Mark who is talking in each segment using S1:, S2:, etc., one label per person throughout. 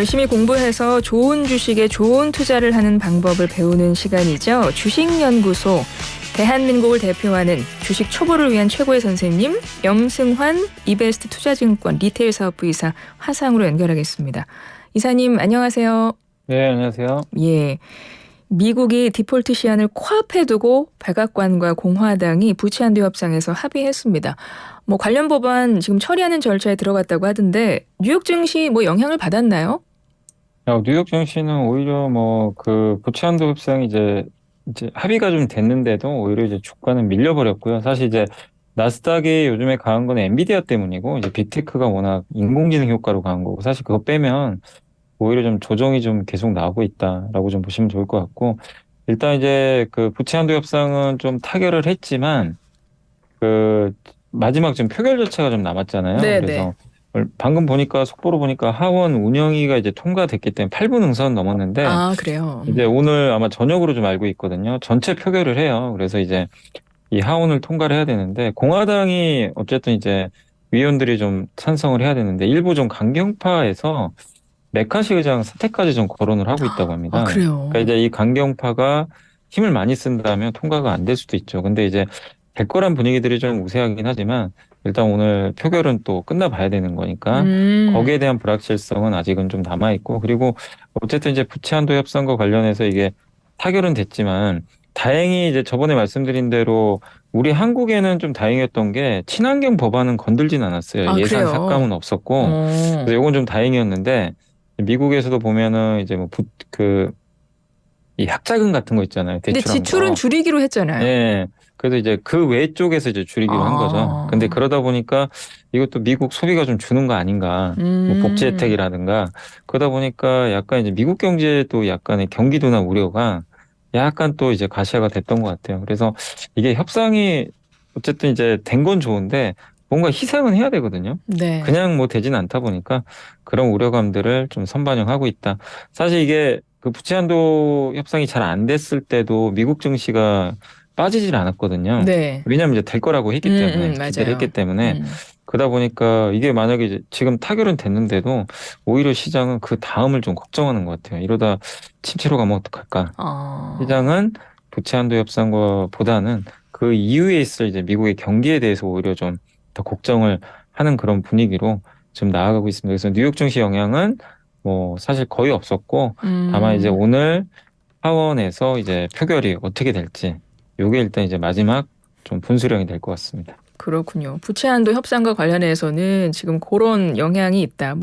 S1: 열심히 공부해서 좋은 주식에 좋은 투자를 하는 방법을 배우는 시간이죠. 주식연구소, 대한민국을 대표하는 주식 초보를 위한 최고의 선생님 염승환 이베스트 투자증권 리테일 사업부 이사 화상으로 연결하겠습니다. 이사님 안녕하세요.
S2: 네, 안녕하세요.
S1: 예, 미국이 디폴트 시한을 코앞에 두고 백악관과 공화당이 부채한도 협상에서 합의했습니다. 관련 법안 지금 처리하는 절차에 들어갔다고 하던데 뉴욕 증시 영향을 받았나요?
S2: 뉴욕 증시는 오히려 그 부채한도 협상이 이제 합의가 좀 됐는데도 오히려 이제 주가는 밀려버렸고요. 사실 이제 나스닥이 요즘에 강한 건 엔비디아 때문이고 이제 빅테크가 워낙 인공지능 효과로 강한 거고 사실 그거 빼면 오히려 좀 조정이 좀 계속 나오고 있다라고 좀 보시면 좋을 것 같고 일단 이제 그 부채한도 협상은 좀 타결을 했지만 그 마지막 좀 표결 절차가 좀 남았잖아요.
S1: 네,
S2: 그래서 방금 보니까 속보로 보니까 하원 운영위가 이제 통과됐기 때문에 8분 응선 넘었는데
S1: 아, 그래요.
S2: 이제 오늘 아마 저녁으로 좀 알고 있거든요. 전체 표결을 해요. 그래서 이제 이 하원을 통과를 해야 되는데 공화당이 어쨌든 이제 위원들이 좀 찬성을 해야 되는데 일부 좀 강경파에서 메카시 의장 사퇴까지 좀 거론을 하고 있다고 합니다.
S1: 아, 그래요.
S2: 그러니까 이제 이 강경파가 힘을 많이 쓴다면 통과가 안 될 수도 있죠. 근데 이제 될 거란 분위기들이 좀 우세하긴 하지만 일단 오늘 표결은 또 끝나봐야 되는 거니까 거기에 대한 불확실성은 아직은 좀 남아있고 그리고 어쨌든 이제 부채한도 협상과 관련해서 이게 타결은 됐지만 다행히 이제 저번에 말씀드린 대로 우리 한국에는 좀 다행이었던 게 친환경 법안은 건들진 않았어요.
S1: 아,
S2: 예산
S1: 그래요?
S2: 삭감은 없었고 그래서 이건 좀 다행이었는데 미국에서도 보면은 이제 이 학자금 같은 거 있잖아요.
S1: 근데
S2: 대출한
S1: 지출은
S2: 거.
S1: 줄이기로 했잖아요.
S2: 예. 그래서 이제 그 외 쪽에서 이제 줄이기로 한 거죠. 근데 그러다 보니까 이것도 미국 소비가 좀 주는 거 아닌가. 복지 혜택이라든가. 그러다 보니까 약간 이제 미국 경제도 약간의 경기도나 우려가 약간 또 이제 가시화가 됐던 것 같아요. 그래서 이게 협상이 어쨌든 이제 된 건 좋은데 뭔가 희생은 해야 되거든요.
S1: 네.
S2: 그냥 되진 않다 보니까 그런 우려감들을 좀 선반영하고 있다. 사실 이게 그 부채한도 협상이 잘 안 됐을 때도 미국 증시가 빠지질 않았거든요.
S1: 네.
S2: 왜냐하면 이제 될 거라고 했기 때문에 기대를
S1: 맞아요.
S2: 했기 때문에 그러다 보니까 이게 만약에 이제 지금 타결은 됐는데도 오히려 시장은 그 다음을 좀 걱정하는 것 같아요. 이러다 침체로 가면 어떡할까? 시장은 부채한도 협상과 보다는 그 이후에 있을 이제 미국의 경기에 대해서 오히려 좀 더 걱정을 하는 그런 분위기로 좀 나아가고 있습니다. 그래서 뉴욕 증시 영향은 사실 거의 없었고 다만 이제 오늘 하원에서 이제 표결이 어떻게 될지 요게 일단 이제 마지막 좀 분수령이 될 것 같습니다.
S1: 그렇군요. 부채한도 협상과 관련해서는 지금 그런 영향이 있다.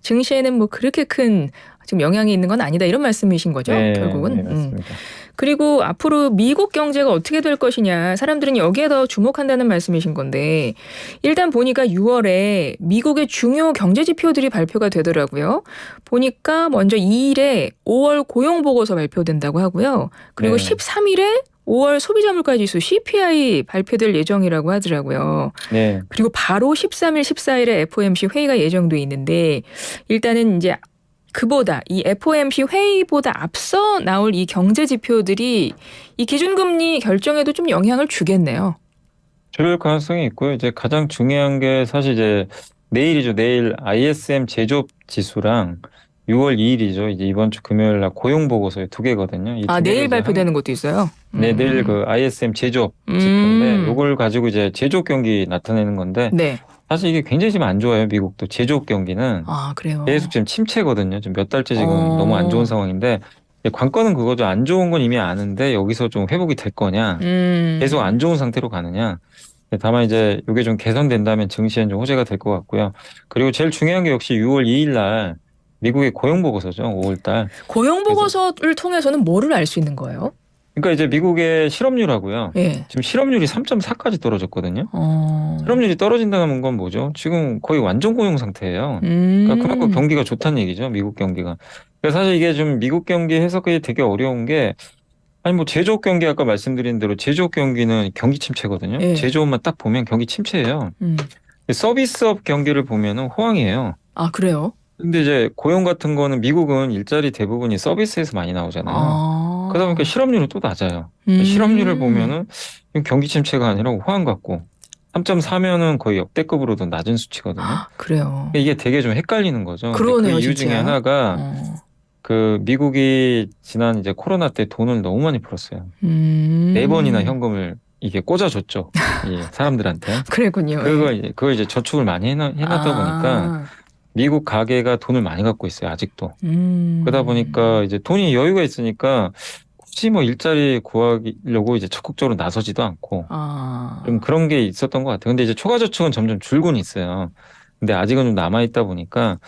S1: 증시에는 그렇게 큰 지금 영향이 있는 건 아니다. 이런 말씀이신 거죠,
S2: 네,
S1: 결국은.
S2: 네, 맞습니다.
S1: 그리고 앞으로 미국 경제가 어떻게 될 것이냐. 사람들은 여기에 더 주목한다는 말씀이신 건데 일단 보니까 6월에 미국의 중요 경제 지표들이 발표가 되더라고요. 보니까 먼저 2일에 5월 고용보고서 발표된다고 하고요. 그리고
S2: 네.
S1: 13일에 5월 소비자 물가 지수 CPI 발표될 예정이라고 하더라고요.
S2: 네.
S1: 그리고 바로 13일, 14일에 FOMC 회의가 예정돼 있는데 일단은 이제 그보다 이 FOMC 회의보다 앞서 나올 이 경제 지표들이 이 기준금리 결정에도 좀 영향을 주겠네요.
S2: 줄 가능성이 있고요. 이제 가장 중요한 게 사실 이제 내일이죠. 내일 ISM 제조업 지수랑 6월 2일이죠. 이제 이번 주 금요일 날 고용 보고서 두 개거든요. 이 두 개를
S1: 내일
S2: 이제
S1: 발표되는 것도 있어요?
S2: 네, 내일 그 ISM 제조업 지표인데 요걸 가지고 이제 제조업 경기 나타내는 건데
S1: 네.
S2: 사실 이게 굉장히 지금 안 좋아요. 미국도 제조업 경기는
S1: 그래요.
S2: 계속 지금 침체거든요. 지금 몇 달째 지금 너무 안 좋은 상황인데 관건은 그거죠. 안 좋은 건 이미 아는데 여기서 좀 회복이 될 거냐, 계속 안 좋은 상태로 가느냐. 다만 이제 이게 좀 개선된다면 증시엔 좀 호재가 될 것 같고요. 그리고 제일 중요한 게 역시 6월 2일 날 미국의 고용 보고서죠. 5월 달.
S1: 고용 보고서를 통해서는 뭐를 알 수 있는 거예요?
S2: 그러니까 이제 미국의 실업률하고요.
S1: 예.
S2: 지금 실업률이 3.4까지 떨어졌거든요. 실업률이 떨어진다는 건 뭐죠? 지금 거의 완전 고용 상태예요. 그러니까 그만큼 경기가 좋다는 얘기죠. 미국 경기가. 그래서 사실 이게 좀 미국 경기 해석이 되게 어려운 게 아니 제조업 경기 아까 말씀드린 대로 제조업 경기는 경기 침체거든요.
S1: 예.
S2: 제조업만 딱 보면 경기 침체예요. 서비스업 경기를 보면은 호황이에요.
S1: 아, 그래요?
S2: 근데 이제 고용 같은 거는 미국은 일자리 대부분이 서비스에서 많이 나오잖아요. 그러다 보니까 실업률은 또 낮아요. 실업률을 보면은 경기 침체가 아니라 호황 같고 3.4면은 거의 역대급으로도 낮은 수치거든요.
S1: 그래요.
S2: 이게 되게 좀 헷갈리는 거죠.
S1: 그러네요,
S2: 그 이유 중에
S1: 진짜.
S2: 하나가 그 미국이 지난 이제 코로나 때 돈을 너무 많이 풀었어요. 4번이나 현금을 이게 꽂아줬죠. 이 사람들한테.
S1: 그랬군요.
S2: 그걸 이제 저축을 많이 해놨다 보니까 미국 가계가 돈을 많이 갖고 있어요, 아직도. 그러다 보니까 이제 돈이 여유가 있으니까 굳이 뭐 일자리 구하려고 이제 적극적으로 나서지도 않고 좀 그런 게 있었던 것 같아요. 근데 이제 초과저축은 점점 줄고는 있어요. 근데 아직은 좀 남아있다 보니까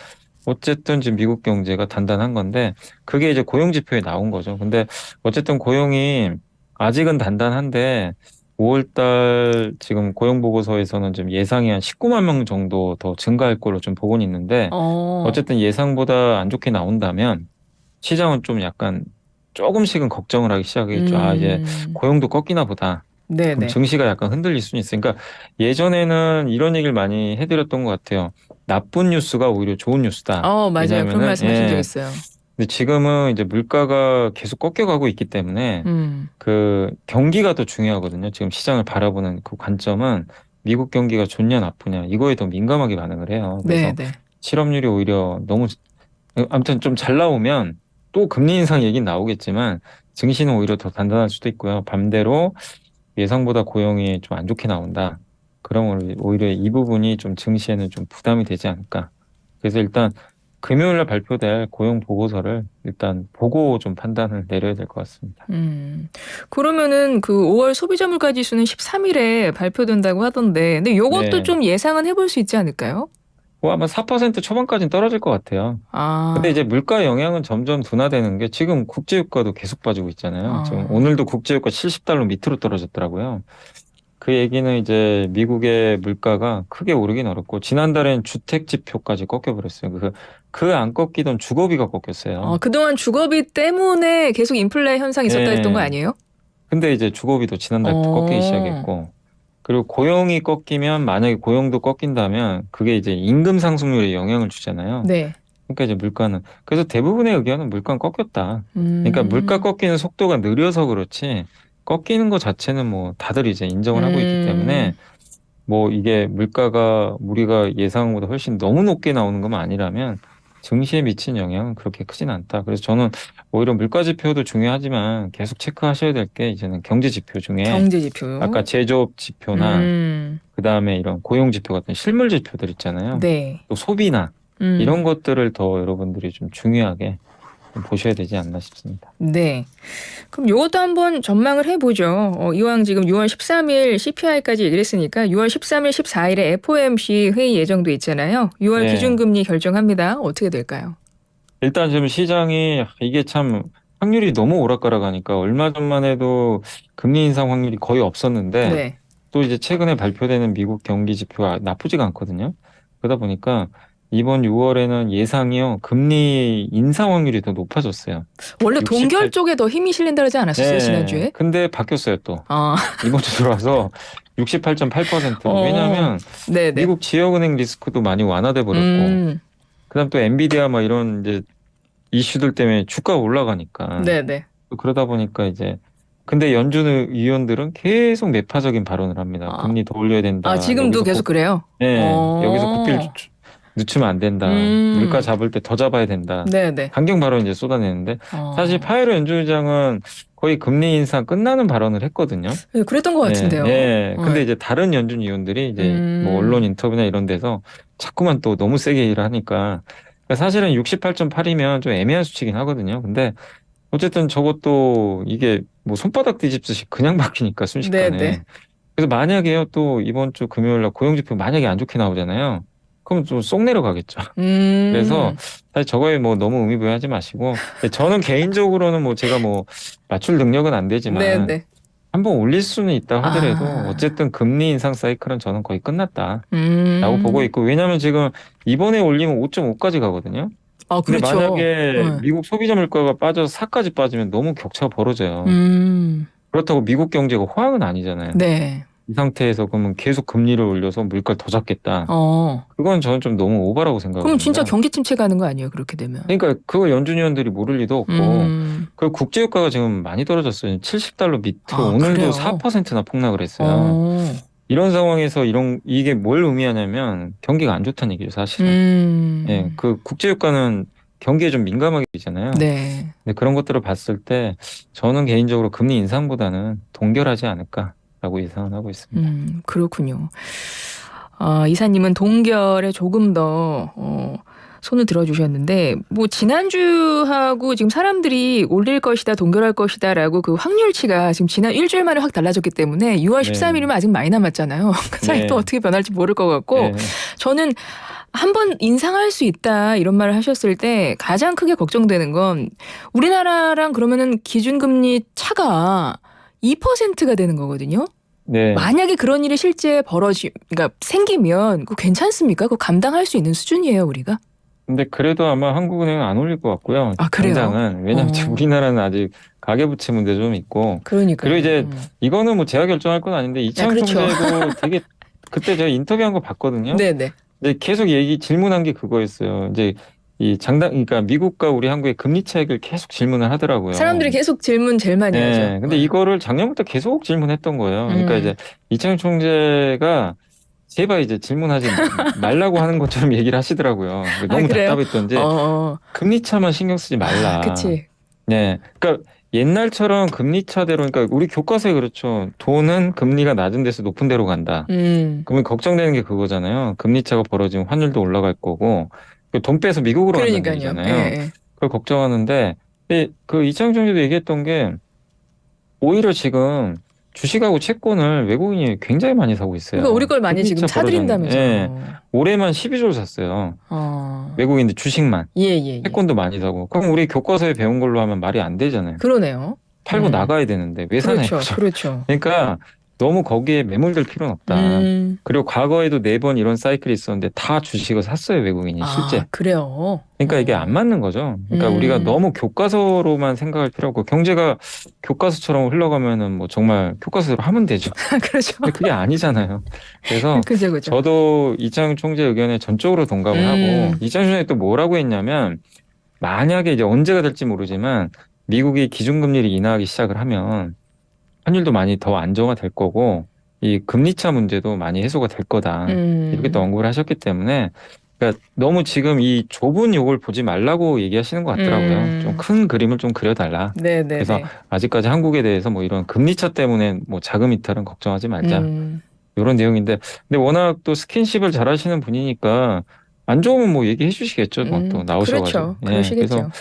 S2: 어쨌든 지금 미국 경제가 단단한 건데 그게 이제 고용 지표에 나온 거죠. 근데 어쨌든 고용이 아직은 단단한데 5월 달 지금 고용 보고서에서는 좀 예상이 한 19만 명 정도 더 증가할 걸로 좀 보고는 있는데 어쨌든 예상보다 안 좋게 나온다면 시장은 좀 약간 조금씩은 걱정을 하기 시작했죠. 아, 이제 고용도 꺾이나 보다. 그럼 증시가 약간 흔들릴 수는 있으니까 그러니까 예전에는 이런 얘기를 많이 해드렸던 것 같아요. 나쁜 뉴스가 오히려 좋은 뉴스다.
S1: 맞아요. 그런 말씀하신 적 있어요.
S2: 근데 지금은 이제 물가가 계속 꺾여가고 있기 때문에 그 경기가 더 중요하거든요. 지금 시장을 바라보는 그 관점은 미국 경기가 좋냐 나쁘냐 이거에 더 민감하게 반응을 해요. 그래서 실업률이 오히려 너무 아무튼 좀 잘 나오면 또 금리 인상 얘기는 나오겠지만 증시는 오히려 더 단단할 수도 있고요. 반대로 예상보다 고용이 좀 안 좋게 나온다. 그러면 오히려 이 부분이 좀 증시에는 좀 부담이 되지 않을까. 그래서 일단 금요일날 발표될 고용 보고서를 일단 보고 좀 판단을 내려야 될 것 같습니다.
S1: 그러면은 그 5월 소비자 물가 지수는 13일에 발표된다고 하던데, 근데 요것도 좀 예상은 해볼 수 있지 않을까요?
S2: 뭐 아마 4% 초반까지는 떨어질 것 같아요. 근데 이제 물가 영향은 점점 둔화되는 게 지금 국제유가도 계속 빠지고 있잖아요. 지금 오늘도 국제유가 70달러 밑으로 떨어졌더라고요. 그 얘기는 이제 미국의 물가가 크게 오르긴 어렵고 지난달엔 주택 지표까지 꺾여버렸어요. 그 안 꺾이던 주거비가 꺾였어요.
S1: 그동안 주거비 때문에 계속 인플레 현상이 있었다 했던 거 아니에요?
S2: 근데 이제 주거비도 지난달부터 꺾이기 시작했고 그리고 고용이 꺾이면 만약에 고용도 꺾인다면 그게 이제 임금 상승률에 영향을 주잖아요. 그러니까 이제 물가는 그래서 대부분의 의견은 물가는 꺾였다. 그러니까 물가 꺾이는 속도가 느려서 그렇지 꺾이는 것 자체는 뭐 다들 이제 인정을 하고 있기 때문에 뭐 이게 물가가 우리가 예상보다 훨씬 너무 높게 나오는 것만 아니라면 증시에 미친 영향은 그렇게 크진 않다. 그래서 저는 오히려 물가 지표도 중요하지만 계속 체크하셔야 될 게 이제는 경제 지표 중에 아까 제조업 지표나 그다음에 이런 고용 지표 같은 실물 지표들 있잖아요. 또 소비나 이런 것들을 더 여러분들이 좀 중요하게 보셔야 되지 않나 싶습니다.
S1: 네. 그럼 이것도 한번 전망을 해보죠. 이왕 지금 6월 13일 CPI까지 얘기를 했으니까 6월 13일, 14일에 FOMC 회의 예정도 있잖아요. 6월 기준금리 결정합니다. 어떻게 될까요?
S2: 일단 지금 시장이 이게 참 확률이 너무 오락가락하니까 얼마 전만 해도 금리 인상 확률이 거의 없었는데 또 이제 최근에 발표되는 미국 경기 지표가 나쁘지가 않거든요. 그러다 보니까 이번 6월에는 예상이요. 금리 인상 확률이 더 높아졌어요.
S1: 원래 동결 쪽에 더 힘이 실린다 그러지 않았었어요, 지난주에?
S2: 근데 바뀌었어요, 또. 이번 주 들어와서 68.8%. 왜냐하면 미국 지역은행 리스크도 많이 완화돼 버렸고 그다음 또 엔비디아 막 이런 이제 이슈들 때문에 주가가 올라가니까. 그러다 보니까 이제 근데 연준 의원들은 계속 매파적인 발언을 합니다. 금리 더 올려야 된다.
S1: 지금도 계속 그래요?
S2: 여기서 국비를 늦추면 안 된다. 물가 잡을 때 더 잡아야 된다. 강경 발언 이제 쏟아내는데 사실 파웰 연준의장은 거의 금리 인상 끝나는 발언을 했거든요.
S1: 그랬던 것 같은데요.
S2: 근데 이제 다른 연준 위원들이 이제 뭐 언론 인터뷰나 이런 데서 자꾸만 또 너무 세게 일을 하니까 사실은 68.8이면 좀 애매한 수치긴 하거든요. 근데 어쨌든 저것도 이게 뭐 손바닥 뒤집듯이 그냥 바뀌니까 순식간에. 그래서 만약에요 또 이번 주 금요일 날 고용지표 만약에 안 좋게 나오잖아요. 그럼 좀 쏙 내려가겠죠. 그래서 사실 저거에 뭐 너무 의미부여하지 마시고 저는 개인적으로는 뭐 제가 뭐 맞출 능력은 안 되지만 한번 올릴 수는 있다 하더라도 어쨌든 금리 인상 사이클은 저는 거의 끝났다라고 보고 있고 왜냐하면 지금 이번에 올리면 5.5까지 가거든요. 근데 만약에 미국 소비자 물가가 빠져서 4까지 빠지면 너무 격차가 벌어져요. 그렇다고 미국 경제가 호황은 아니잖아요. 이 상태에서 그러면 계속 금리를 올려서 물가를 더 잡겠다. 그건 저는 좀 너무 오버라고 생각합니다.
S1: 그럼 진짜 경기 침체 가는 거 아니에요? 그렇게 되면.
S2: 그러니까 그걸 연준 위원들이 모를 리도 없고 그 국제유가가 지금 많이 떨어졌어요. 70달러 밑으로 오늘도
S1: 그래요?
S2: 4%나 폭락을 했어요. 이런 상황에서 이게 뭘 의미하냐면 경기가 안 좋다는 얘기죠, 사실은. 예, 그 국제유가는 경기에 좀 민감하게 되잖아요.
S1: 네.
S2: 근데 그런 것들을 봤을 때 저는 개인적으로 금리 인상보다는 동결하지 않을까라고 예상을 하고 있습니다.
S1: 그렇군요. 이사님은 동결에 조금 더 손을 들어주셨는데 뭐 지난주하고 지금 사람들이 올릴 것이다 동결할 것이다라고 그 확률치가 지금 지난 일주일 만에 확 달라졌기 때문에 6월
S2: 네.
S1: 13일이면 아직 많이 남았잖아요. 그 사이
S2: 네.
S1: 또 어떻게 변할지 모를 것 같고
S2: 네.
S1: 저는 한번 인상할 수 있다 이런 말을 하셨을 때 가장 크게 걱정되는 건 우리나라랑 그러면은 기준금리 차가 2%가 되는 거거든요.
S2: 네.
S1: 만약에 그런 일이 실제 그러니까 생기면 그거 괜찮습니까? 그거 감당할 수 있는 수준이에요, 우리가?
S2: 근데 그래도 아마 한국은행은 안 올릴 것 같고요.
S1: 아, 그래요?
S2: 당장은. 왜냐하면 지금 우리나라는 아직 가계부채 문제 좀 있고.
S1: 그러니까요.
S2: 그리고 이제 이거는 뭐 제가 결정할 건 아닌데 이창용
S1: 그렇죠.
S2: 총재도 되게 그때 제가 인터뷰한 거 봤거든요.
S1: 네네.
S2: 근데 계속 질문한 게 그거였어요. 이제 그러니까 미국과 우리 한국의 금리 차익을 계속 질문을 하더라고요.
S1: 사람들이 계속 질문 제일 많이 하죠.
S2: 네, 근데 이거를 작년부터 계속 질문했던 거예요. 그러니까 이제 이창용 총재가 제발 이제 질문하지 말라고 하는 것처럼 얘기를 하시더라고요. 너무
S1: 그래요?
S2: 답답했던지 금리 차만 신경 쓰지 말라.
S1: 그치.
S2: 네, 그러니까 옛날처럼 금리 차대로 그러니까 우리 교과서에 그렇죠. 돈은 금리가 낮은 데서 높은 데로 간다. 그러면 걱정되는 게 그거잖아요. 금리 차가 벌어지면 환율도 올라갈 거고 돈 빼서 미국으로 간다는 얘기잖아요.
S1: 예.
S2: 그걸 걱정하는데 그 이창용 총재도 얘기했던 게 오히려 지금 주식하고 채권을 외국인이 굉장히 많이 사고 있어요.
S1: 그러니까 우리 걸 많이 지금 사들인다면서요.
S2: 예, 올해만 12조를 샀어요. 외국인들 주식만.
S1: 예.
S2: 채권도 많이 사고. 그럼 우리 교과서에 배운 걸로 하면 말이 안 되잖아요.
S1: 그러네요.
S2: 팔고 나가야 되는데 왜 사나요?
S1: 그렇죠.
S2: 그러니까 너무 거기에 매몰될 필요는 없다. 그리고 과거에도 4번 이런 사이클이 있었는데 다 주식을 샀어요, 외국인이 실제.
S1: 그래요?
S2: 그러니까 이게 안 맞는 거죠. 그러니까 우리가 너무 교과서로만 생각할 필요 없고 경제가 교과서처럼 흘러가면은 뭐 정말 교과서대로 하면 되죠.
S1: 그렇죠.
S2: 근데 그게 아니잖아요. 그래서
S1: 그죠.
S2: 저도 이창용 총재 의견에 전적으로 동감을 하고 이창용 총재 또 뭐라고 했냐면 만약에 이제 언제가 될지 모르지만 미국이 기준금리를 인하하기 시작을 하면 환율도 많이 더 안정화될 거고 이 금리차 문제도 많이 해소가 될 거다. 이렇게 또 언급을 하셨기 때문에 그러니까 너무 지금 이 좁은 요걸 보지 말라고 얘기하시는 것 같더라고요. 좀 큰 그림을 좀 그려달라.
S1: 네네.
S2: 그래서 아직까지 한국에 대해서 뭐 이런 금리차 때문에 뭐 자금 이탈은 걱정하지 말자. 이런 내용인데 근데 워낙 또 스킨십을 잘 하시는 분이니까 안 좋으면 뭐 얘기해 주시겠죠. 뭐 또 나오셔가지고.
S1: 그렇죠. 그러시겠죠.
S2: 그래서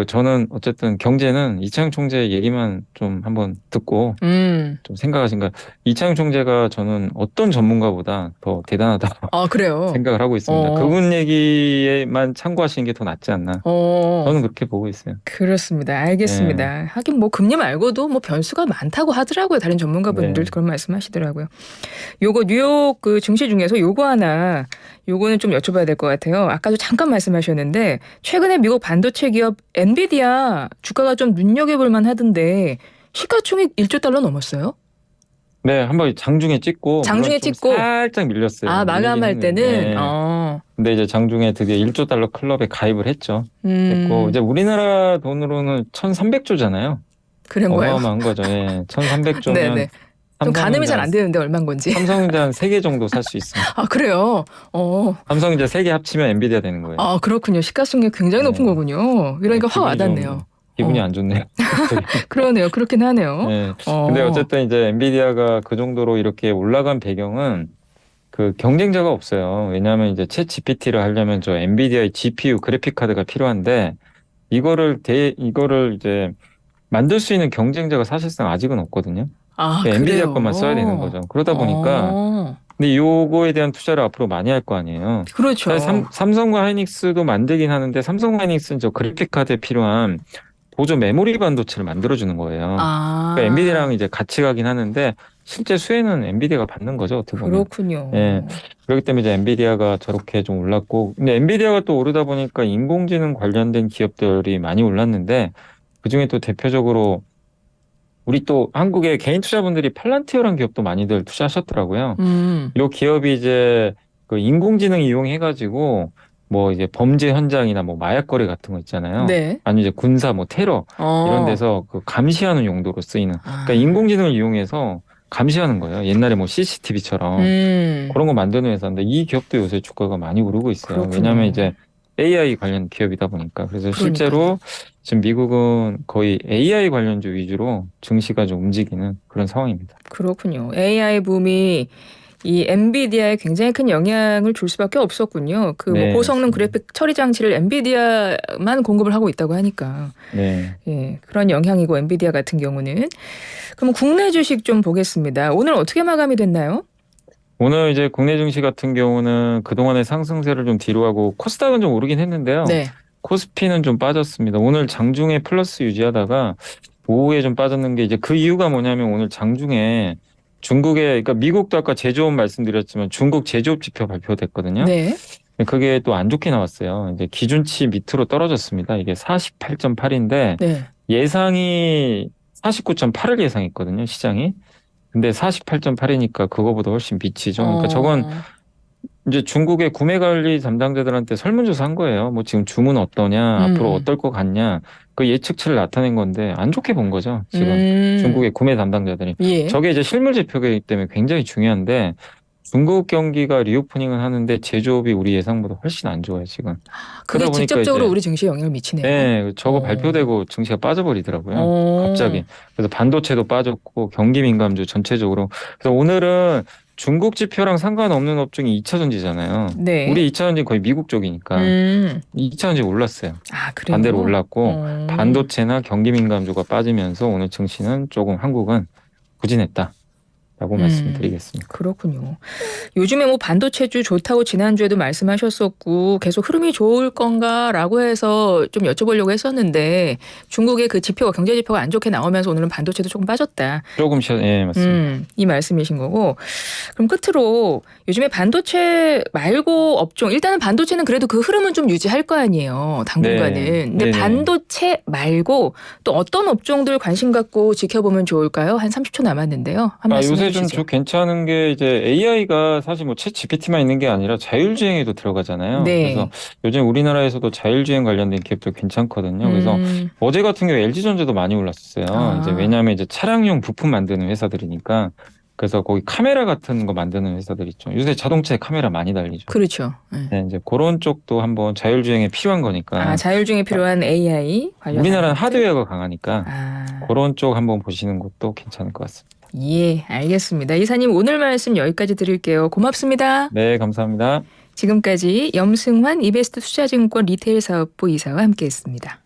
S2: 저는 어쨌든 경제는 이창용 총재 얘기만 좀 한번 듣고 좀 생각하신가. 이창용 총재가 저는 어떤 전문가보다 더 대단하다.
S1: 그래요?
S2: 생각을 하고 있습니다. 그분 얘기에만 참고하시는 게 더 낫지 않나. 저는 그렇게 보고 있어요.
S1: 그렇습니다. 알겠습니다.
S2: 네.
S1: 하긴 뭐 금리 말고도 뭐 변수가 많다고 하더라고요. 다른 전문가분들 그런 말씀하시더라고요. 요거 뉴욕 그 증시 중에서 요거는 좀 여쭤봐야 될 것 같아요. 아까도 잠깐 말씀하셨는데 최근에 미국 반도체 기업 엔비디아 주가가 좀 눈여겨볼 만하던데 시가총액 1조 달러 넘었어요?
S2: 네, 한번 장중에 찍고 살짝 밀렸어요.
S1: 마감할 때는.
S2: 근데 이제 장중에 드디어 1조 달러 클럽에 가입을 했죠. 됐고 이제 우리나라 돈으로는 1,300조잖아요.
S1: 그런 거예요.
S2: 어마어마한 거죠. 예. 1,300조면
S1: 네네. 좀 가늠이 잘 안 되는데 얼마인 건지.
S2: 삼성전자 한 3개 정도 살 수 있습니다.
S1: 그래요?
S2: 삼성전자 3개 합치면 엔비디아 되는 거예요.
S1: 그렇군요. 시가총액 굉장히 높은 거군요. 이러니까 확 와닿네요.
S2: 기분이 안 좋네요.
S1: 그러네요. 그렇긴 하네요.
S2: 네. 근데 어쨌든 이제 엔비디아가 그 정도로 이렇게 올라간 배경은 그 경쟁자가 없어요. 왜냐하면 이제 챗 GPT를 하려면 저 엔비디아의 GPU 그래픽 카드가 필요한데 이거를 이제 만들 수 있는 경쟁자가 사실상 아직은 없거든요. 엔비디아 것만 써야 되는 거죠. 그러다 보니까 근데 요거에 대한 투자를 앞으로 많이 할 거 아니에요.
S1: 그렇죠.
S2: 삼성과 하이닉스도 만들긴 하는데 삼성과 하이닉스는 저 그래픽 카드에 필요한 보조 메모리 반도체를 만들어주는 거예요. 그러니까 엔비디아랑 이제 같이 가긴 하는데 실제 수혜는 엔비디아가 받는 거죠. 어떻게 보면.
S1: 그렇군요.
S2: 예. 그렇기 때문에 이제 엔비디아가 저렇게 좀 올랐고, 근데 엔비디아가 또 오르다 보니까 인공지능 관련된 기업들이 많이 올랐는데 그 중에 또 대표적으로 우리 또 한국의 개인 투자분들이 팔란티어라는 기업도 많이들 투자하셨더라고요. 이 기업이 이제 그 인공지능 이용해가지고 뭐 이제 범죄 현장이나 뭐 마약 거래 같은 거 있잖아요.
S1: 네.
S2: 아니 이제 군사 뭐 테러 이런 데서 그 감시하는 용도로 쓰이는. 그러니까 인공지능을 이용해서 감시하는 거예요. 옛날에 뭐 CCTV처럼 그런 거 만드는 회사인데 이 기업도 요새 주가가 많이 오르고 있어요.
S1: 그렇군요.
S2: 왜냐하면 이제 AI 관련 기업이다 보니까. 그래서 실제로
S1: 그러니까요.
S2: 지금 미국은 거의 AI 관련주 위주로 증시가 좀 움직이는 그런 상황입니다.
S1: 그렇군요. AI 붐이 이 엔비디아에 굉장히 큰 영향을 줄 수밖에 없었군요. 그 뭐
S2: 네,
S1: 고성능
S2: 맞습니다.
S1: 그래픽 처리 장치를 엔비디아만 공급을 하고 있다고 하니까
S2: 네.
S1: 예, 그런 영향이고 엔비디아 같은 경우는 그럼 국내 주식 좀 보겠습니다. 오늘 어떻게 마감이 됐나요?
S2: 오늘 이제 국내 증시 같은 경우는 그동안의 상승세를 좀 뒤로 하고 코스닥은 좀 오르긴 했는데요.
S1: 네.
S2: 코스피는 좀 빠졌습니다. 오늘 장중에 플러스 유지하다가 오후에 좀 빠졌는 게 이제 그 이유가 뭐냐면 오늘 장중에 중국의 그러니까 미국도 아까 제조업 말씀드렸지만 중국 제조업 지표 발표됐거든요.
S1: 네.
S2: 그게 또 안 좋게 나왔어요. 이제 기준치 밑으로 떨어졌습니다. 이게 48.8인데
S1: 네.
S2: 예상이 49.8을 예상했거든요, 시장이. 근데 48.8이니까 그거보다 훨씬 미치죠. 그러니까 저건 이제 중국의 구매 관리 담당자들한테 설문조사 한 거예요. 뭐 지금 주문 어떠냐, 앞으로 어떨 것 같냐. 그 예측치를 나타낸 건데 안 좋게 본 거죠. 지금 중국의 구매 담당자들이.
S1: 예.
S2: 저게 이제 실물 지표이기 때문에 굉장히 중요한데 중국 경기가 리오프닝은 하는데 제조업이 우리 예상보다 훨씬 안 좋아요, 지금.
S1: 그게
S2: 그러다 보니까
S1: 직접적으로
S2: 이제
S1: 우리 증시에 영향을 미치네요.
S2: 네, 저거 발표되고 증시가 빠져버리더라고요. 갑자기. 그래서 반도체도 빠졌고 경기 민감주 전체적으로. 그래서 오늘은 중국 지표랑 상관없는 업종이 2차 전지잖아요.
S1: 네.
S2: 우리 2차 전지 거의 미국 쪽이니까 2차 전지 올랐어요.
S1: 아, 그래요?
S2: 반대로 올랐고 반도체나 경기 민감주가 빠지면서 오늘 증시는 조금 한국은 부진했다. 라고 말씀드리겠습니다.
S1: 그렇군요. 요즘에 뭐 반도체주 좋다고 지난주에도 말씀하셨었고 계속 흐름이 좋을 건가라고 해서 좀 여쭤보려고 했었는데 중국의 그 지표가 경제 지표가 안 좋게 나오면서 오늘은 반도체도 조금 빠졌다.
S2: 예, 맞습니다.
S1: 이 말씀이신 거고. 그럼 끝으로 요즘에 반도체 말고 업종 일단은 반도체는 그래도 그 흐름은 좀 유지할 거 아니에요. 당분간은.
S2: 네.
S1: 근데
S2: 네네.
S1: 반도체 말고 또 어떤 업종들 관심 갖고 지켜보면 좋을까요? 한 30초 남았는데요. 한 말씀
S2: 요새
S1: 해주시죠.
S2: 좀 괜찮은 게 이제 AI가 사실 뭐 챗 GPT만 있는 게 아니라 자율주행에도 들어가잖아요.
S1: 네.
S2: 그래서 요즘 우리나라에서도 자율주행 관련된 기업들 괜찮거든요. 그래서 어제 같은 경우에 LG전자도 많이 올랐었어요. 이제 왜냐하면 이제 차량용 부품 만드는 회사들이니까. 그래서 거기 카메라 같은 거 만드는 회사들 있죠. 요새 자동차에 카메라 많이 달리죠.
S1: 그렇죠.
S2: 네, 이제 그런 쪽도 한번 자율주행에 필요한 거니까.
S1: 자율주행에 필요한 AI 관련.
S2: 우리나라는 하드웨어가 강하니까 그런 쪽 한번 보시는 것도 괜찮을 것 같습니다.
S1: 예, 알겠습니다. 이사님 오늘 말씀 여기까지 드릴게요. 고맙습니다.
S2: 네, 감사합니다.
S1: 지금까지 염승환 이베스트 투자증권 리테일 사업부 이사와 함께했습니다.